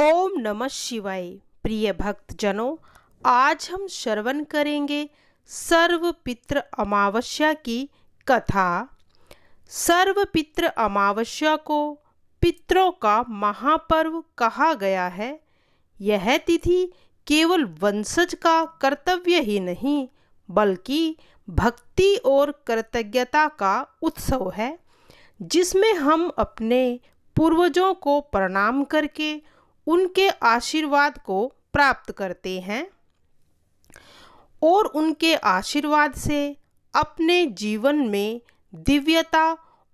ओम नमः शिवाय। प्रिय भक्तजनों, आज हम श्रवण करेंगे सर्वपितृ अमावस्या की कथा। सर्वपितृ अमावस्या को पितरों का महापर्व कहा गया है। यह तिथि केवल वंशज का कर्तव्य ही नहीं, बल्कि भक्ति और कृतज्ञता का उत्सव है, जिसमें हम अपने पूर्वजों को प्रणाम करके उनके आशीर्वाद को प्राप्त करते हैं और उनके आशीर्वाद से अपने जीवन में दिव्यता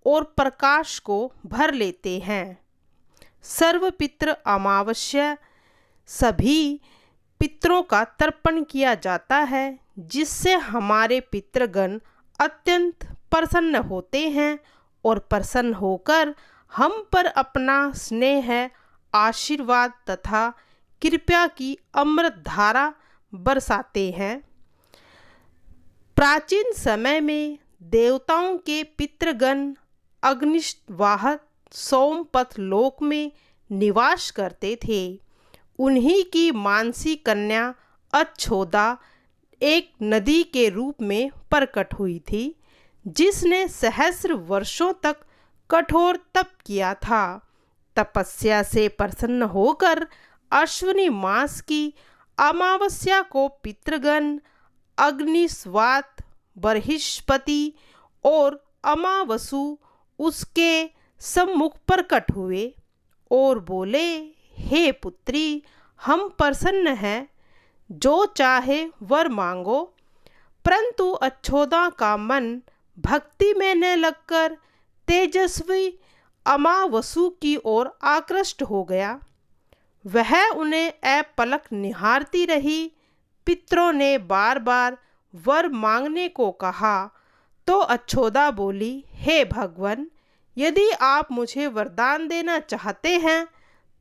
और प्रकाश को भर लेते हैं। सर्वपितृ अमावस्या सभी पितरों का तर्पण किया जाता है, जिससे हमारे पितृगण अत्यंत प्रसन्न होते हैं और प्रसन्न होकर हम पर अपना स्नेह, आशीर्वाद तथा कृपा की अमृत धारा बरसाते हैं। प्राचीन समय में देवताओं के पितृगण अग्निवाह सोमपथ लोक में निवास करते थे। उन्हीं की मानसी कन्या अच्छोदा एक नदी के रूप में प्रकट हुई थी, जिसने सहस्र वर्षों तक कठोर तप किया था। तपस्या से प्रसन्न होकर अश्विनी मास की अमावस्या को पितृगण अग्निस्वात, बृहस्पति और अमावसु उसके सम्मुख प्रकट हुए और बोले, हे पुत्री, हम प्रसन्न हैं, जो चाहे वर मांगो। परंतु अच्छोदा का मन भक्ति में न लगकर तेजस्वी अमावसु की ओर आकृष्ट हो गया। वह उन्हें अपलक निहारती रही। पितरों ने बार बार वर मांगने को कहा तो अच्छोदा बोली, हे भगवान, यदि आप मुझे वरदान देना चाहते हैं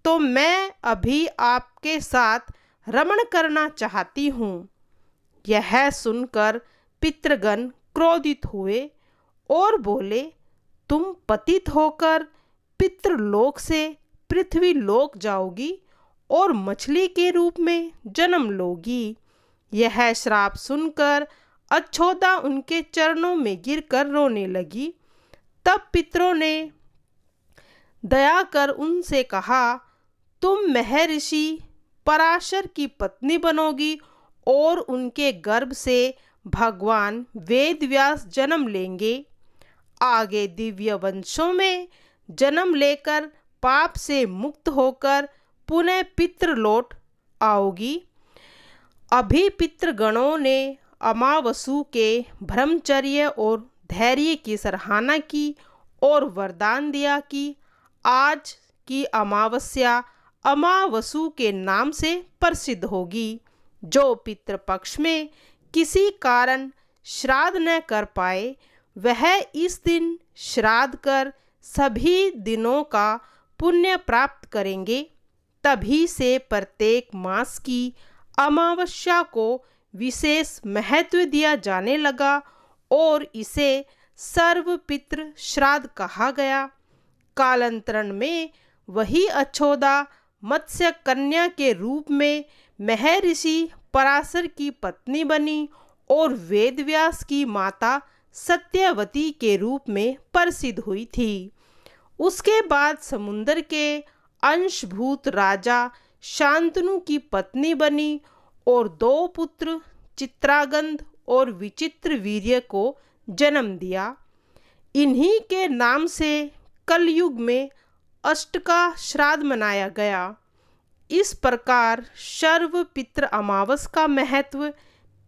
तो मैं अभी आपके साथ रमण करना चाहती हूँ। यह सुनकर पितृगण क्रोधित हुए और बोले, तुम पतित होकर पितृलोक से पृथ्वी लोक जाओगी और मछली के रूप में जन्म लोगी। यह श्राप सुनकर अच्छोदा उनके चरणों में गिरकर रोने लगी। तब पितरों ने दया कर उनसे कहा, तुम महर्षि पराशर की पत्नी बनोगी और उनके गर्भ से भगवान वेदव्यास जन्म लेंगे। आगे दिव्य वंशों में जन्म लेकर पाप से मुक्त होकर पुनः पितृ लौट आओगी। अभी पितृगणों ने अमावसु के ब्रह्मचर्य और धैर्य की सराहना की और वरदान दिया कि आज की अमावस्या अमावसु के नाम से प्रसिद्ध होगी। जो पितृपक्ष में किसी कारण श्राद्ध न कर पाए, वह इस दिन श्राद्ध कर सभी दिनों का पुण्य प्राप्त करेंगे। तभी से प्रत्येक मास की अमावस्या को विशेष महत्व दिया जाने लगा और इसे सर्वपितृ श्राद्ध कहा गया। कालांतरण में वही अच्छोदा मत्स्य कन्या के रूप में महर्षि पराशर की पत्नी बनी और वेदव्यास की माता सत्यवती के रूप में प्रसिद्ध हुई थी। उसके बाद समुद्र के अंशभूत राजा शांतनु की पत्नी बनी और दो पुत्र चित्रागंध और विचित्र वीर्य को जन्म दिया। इन्हीं के नाम से कलयुग में अष्टका श्राद्ध मनाया गया। इस प्रकार सर्वपितृ अमावस का महत्व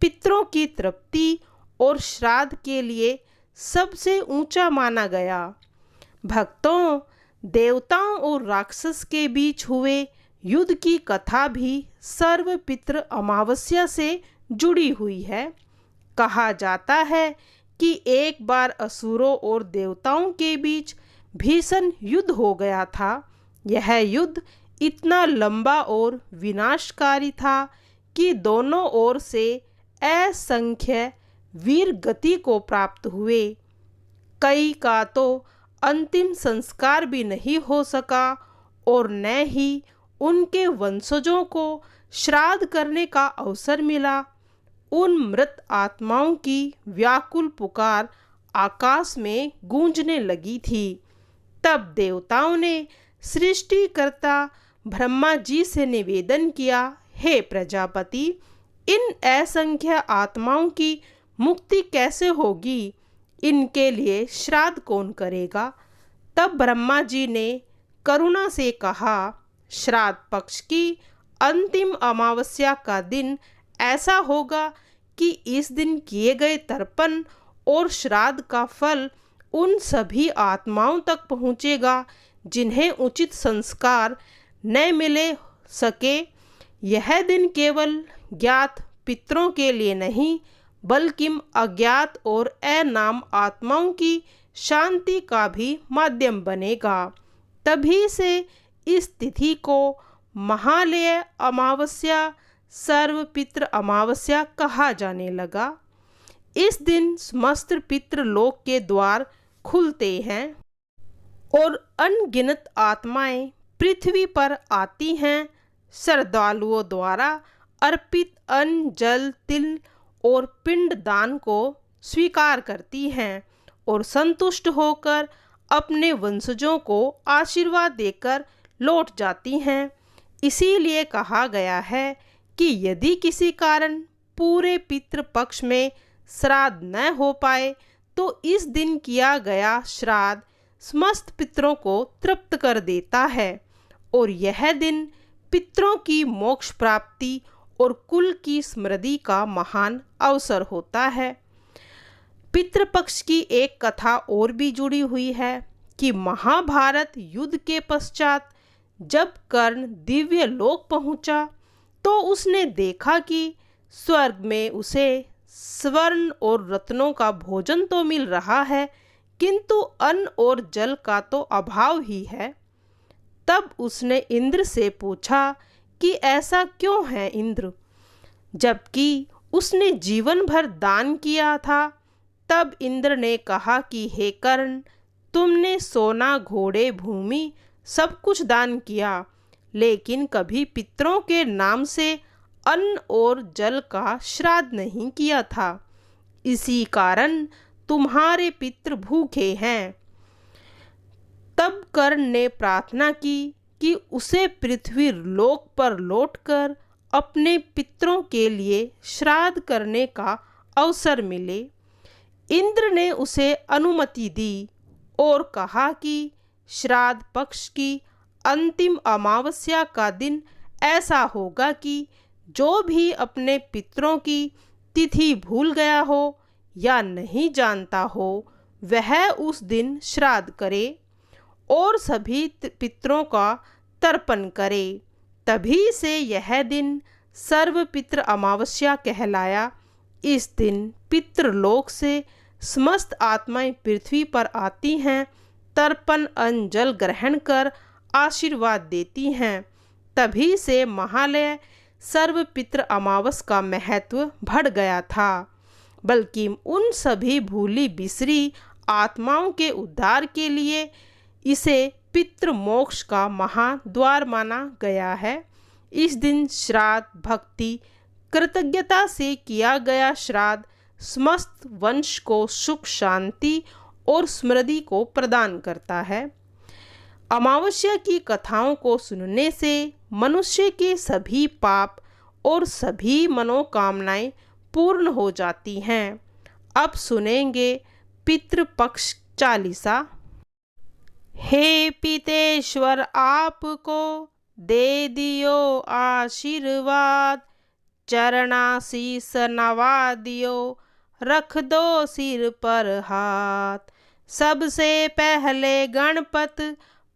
पितरों की तृप्ति और श्राद्ध के लिए सबसे ऊंचा माना गया। भक्तों, देवताओं और राक्षस के बीच हुए युद्ध की कथा भी सर्वपितृ अमावस्या से जुड़ी हुई है। कहा जाता है कि एक बार असुरों और देवताओं के बीच भीषण युद्ध हो गया था। यह युद्ध इतना लंबा और विनाशकारी था कि दोनों ओर से असंख्य वीर गति को प्राप्त हुए। कई का तो अंतिम संस्कार भी नहीं हो सका और न ही उनके वंशजों को श्राद्ध करने का अवसर मिला। उन मृत आत्माओं की व्याकुल पुकार आकाश में गूंजने लगी थी। तब देवताओं ने सृष्टिकर्ता ब्रह्मा जी से निवेदन किया, हे प्रजापति, इन असंख्य आत्माओं की मुक्ति कैसे होगी? इनके लिए श्राद्ध कौन करेगा? तब ब्रह्मा जी ने करुणा से कहा, श्राद्ध पक्ष की अंतिम अमावस्या का दिन ऐसा होगा कि इस दिन किए गए तर्पण और श्राद्ध का फल उन सभी आत्माओं तक पहुँचेगा जिन्हें उचित संस्कार न मिले सके। यह दिन केवल ज्ञात पितरों के लिए नहीं, बल्कि अज्ञात और अनाम आत्माओं की शांति का भी माध्यम बनेगा। तभी से इस तिथि को महालय अमावस्या, सर्वपितृ अमावस्या कहा जाने लगा। इस दिन समस्त पितृलोक के द्वार खुलते हैं और अनगिनत आत्माएं पृथ्वी पर आती हैं। श्रद्धालुओं द्वारा अर्पित अन्न, जल, तिल और पिंड दान को स्वीकार करती हैं और संतुष्ट होकर अपने वंशजों को आशीर्वाद देकर लौट जाती हैं। इसीलिए कहा गया है कि यदि किसी कारण पूरे पितृपक्ष में श्राद्ध न हो पाए तो इस दिन किया गया श्राद्ध समस्त पितरों को तृप्त कर देता है और यह दिन पितरों की मोक्ष प्राप्ति और कुल की समृद्धि का महान अवसर होता है। पितृपक्ष की एक कथा और भी जुड़ी हुई है कि महाभारत युद्ध के पश्चात जब कर्ण दिव्य लोक पहुंचा तो उसने देखा कि स्वर्ग में उसे स्वर्ण और रत्नों का भोजन तो मिल रहा है, किंतु अन्न और जल का तो अभाव ही है। तब उसने इंद्र से पूछा कि ऐसा क्यों है इंद्र, जबकि उसने जीवन भर दान किया था। तब इंद्र ने कहा कि हे कर्ण, तुमने सोना, घोड़े, भूमि सब कुछ दान किया, लेकिन कभी पितरों के नाम से अन्न और जल का श्राद्ध नहीं किया था। इसी कारण तुम्हारे पितृ भूखे हैं। तब कर्ण ने प्रार्थना की कि उसे पृथ्वी लोक पर लौटकर अपने पितरों के लिए श्राद्ध करने का अवसर मिले। इंद्र ने उसे अनुमति दी और कहा कि श्राद्ध पक्ष की अंतिम अमावस्या का दिन ऐसा होगा कि जो भी अपने पितरों की तिथि भूल गया हो या नहीं जानता हो, वह उस दिन श्राद्ध करे और सभी पितरों का तर्पण करे। तभी से यह दिन सर्वपितृ अमावस्या कहलाया। इस दिन पितृलोक से समस्त आत्माएं पृथ्वी पर आती हैं, तर्पण अन्न जल ग्रहण कर आशीर्वाद देती हैं। तभी से महालय सर्वपितृ अमावस का महत्व बढ़ गया था, बल्कि उन सभी भूली बिसरी आत्माओं के उद्धार के लिए इसे पितृ मोक्ष का महाद्वार माना गया है। इस दिन श्राद्ध भक्ति कृतज्ञता से किया गया श्राद्ध समस्त वंश को सुख, शांति और समृद्धि को प्रदान करता है। अमावस्या की कथाओं को सुनने से मनुष्य के सभी पाप और सभी मनोकामनाएं पूर्ण हो जाती हैं। अब सुनेंगे पितृपक्ष चालीसा। हे पितेश्वर, आपको दे दियो आशीर्वाद, चरणाशीष नवा दियो, रख दो सिर पर हाथ। सबसे पहले गणपत,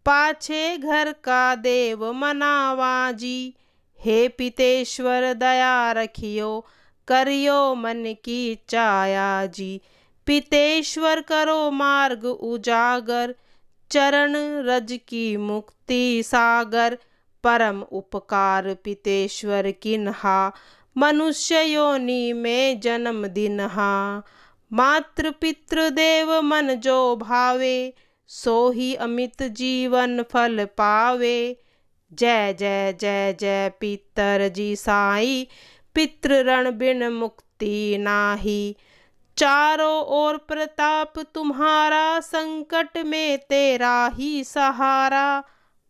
पाछे घर का देव मनावा जी। हे पितेश्वर, दया रखियो, करियो मन की चाया जी। पितेश्वर, करो मार्ग उजागर, चरण रज की मुक्ति सागर। परम उपकार पितेश्वर किन्हा, मनुष्य योनि में जन्म दिनहा। मातृ पितृ देव मन जो भावे, सो ही अमित जीवन फल पावे। जय जय जय जय पितर जी साई, पितृ ऋण बिन मुक्ति नाही। चारों ओर प्रताप तुम्हारा, संकट में तेरा ही सहारा।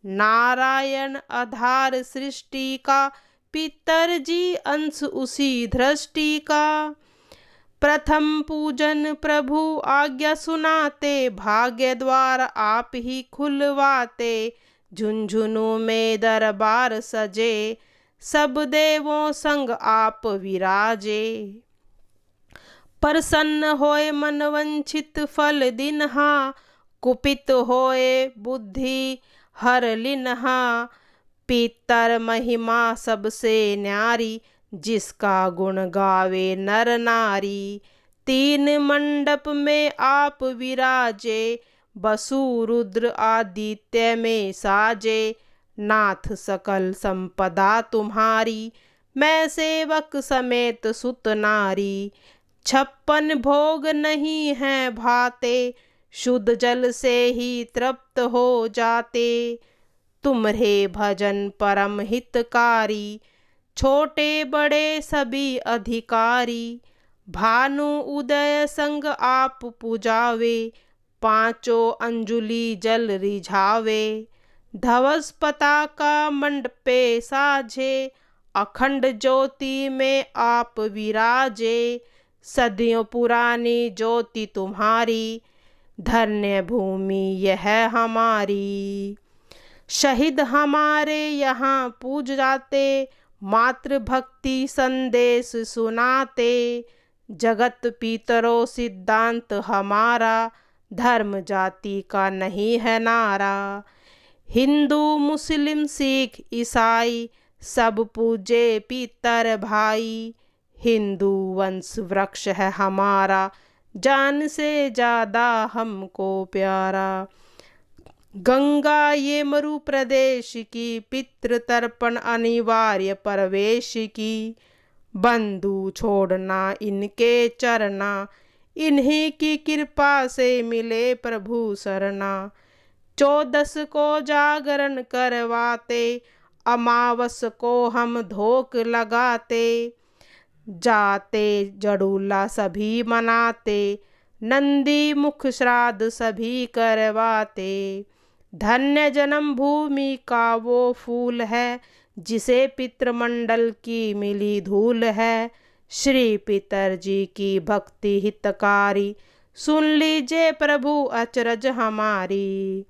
नारायण आधार सृष्टि का, पितर जी अंश उसी दृष्टि का। प्रथम पूजन प्रभु आज्ञा सुनाते, भाग्य द्वार आप ही खुलवाते। झुंझुनू में दरबार सजे, सब देवों संग आप विराजे। प्रसन्न होए मन वंचित फल दिनहा, कुपित होए बुद्धि हर लिन्हा। पितर महिमा सबसे न्यारी, जिसका गुण गावे नर नारी। तीन मंडप में आप विराजे, वसु रुद्र आदित्य में साजे। नाथ सकल संपदा तुम्हारी, मैं सेवक समेत सुत नारी। 56 भोग नहीं हैं भाते, शुद्ध जल से ही तृप्त हो जाते। तुम्हारे भजन परम हितकारी, छोटे बड़े सभी अधिकारी। भानु उदय संग आप पुजावे, पांचों अंजुलि जल रिझावे। धवस पताका मंडपे साझे, अखंड ज्योति में आप विराजे। सदियों पुरानी ज्योति तुम्हारी, धन्य भूमि यह हमारी। शहीद हमारे यहाँ पूज जाते, मातृभक्ति संदेश सुनाते। जगत पितरों सिद्धांत हमारा, धर्म जाति का नहीं है नारा। हिंदू मुस्लिम सिख ईसाई, सब पूजे पितर भाई। हिंदू वंश वृक्ष है हमारा, जान से ज्यादा हमको प्यारा। गंगा ये मरु प्रदेश की, पितृ तर्पण अनिवार्य प्रवेश की। बंधु छोड़ना इनके चरना, इन्हीं की कृपा से मिले प्रभु शरणा। 14 को जागरण करवाते, अमावस को हम धोक लगाते। जाते जड़ूला सभी मनाते, नंदी मुख श्राद्ध सभी करवाते। धन्य जन्मभूमि का वो फूल है, जिसे पितृमंडल की मिली धूल है। श्री पितर जी की भक्ति हितकारी, सुन लीजिए प्रभु अचरज हमारी।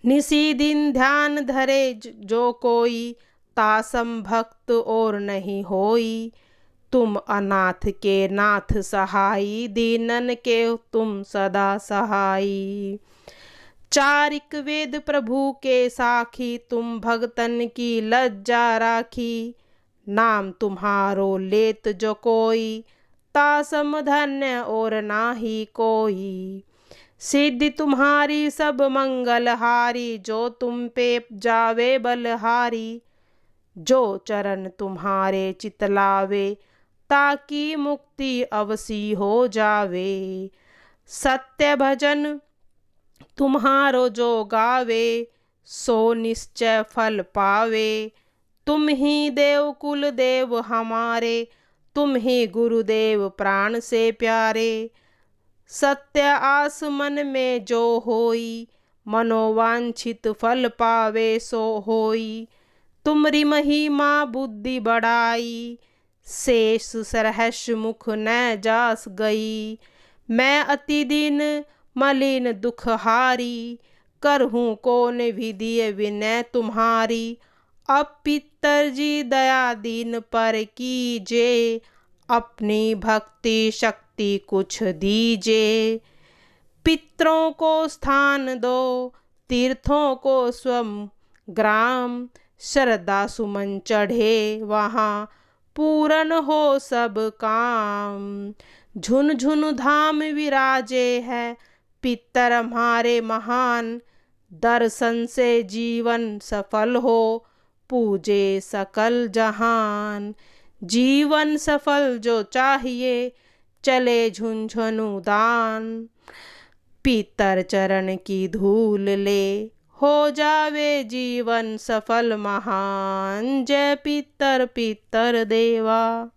निसी दिन ध्यान धरे जो कोई, तासम भक्त और नहीं होई। तुम अनाथ के नाथ सहाई, दीनन के तुम सदा सहाई। चारिक वेद प्रभु के साखी, तुम भगतन की लज्जा राखी। नाम तुम्हारो लेत जो कोई, तासम धन्य और नाही कोई। सिद्धि तुम्हारी सब मंगलहारी, जो तुम पे जावे बलहारी। जो चरण तुम्हारे चितलावे, ताकि मुक्ति अवसी हो जावे। सत्य भजन तुम्हारो जो गावे, सो निश्चय फल पावे। तुम ही देव कुल देव हमारे, तुम ही गुरुदेव प्राण से प्यारे। सत्य आस मन में जो होई, मनोवांछित फल पावे सो होई। तुमरी महिमा बुद्धि बढ़ाई, शेष सरहस मुख न जास गई। मैं अति दिन मलिन दुख हारी, करहूँ कौन विधि विनय तुम्हारी। अब पितर जी दया दीन पर कीजे, अपनी भक्ति शक्ति कुछ दीजे। पितरों को स्थान दो, तीर्थों को स्वम ग्राम। श्रद्धा सुमन चढ़े वहाँ, पूरन हो सब काम। झुनझुन धाम विराजे है, पितर हमारे महान। दर्शन से जीवन सफल हो, पूजे सकल जहान। जीवन सफल जो चाहिए, चले झुंझुनू दान। पितर चरण की धूल ले, हो जावे जीवन सफल महान। जय पितर पितर देवा।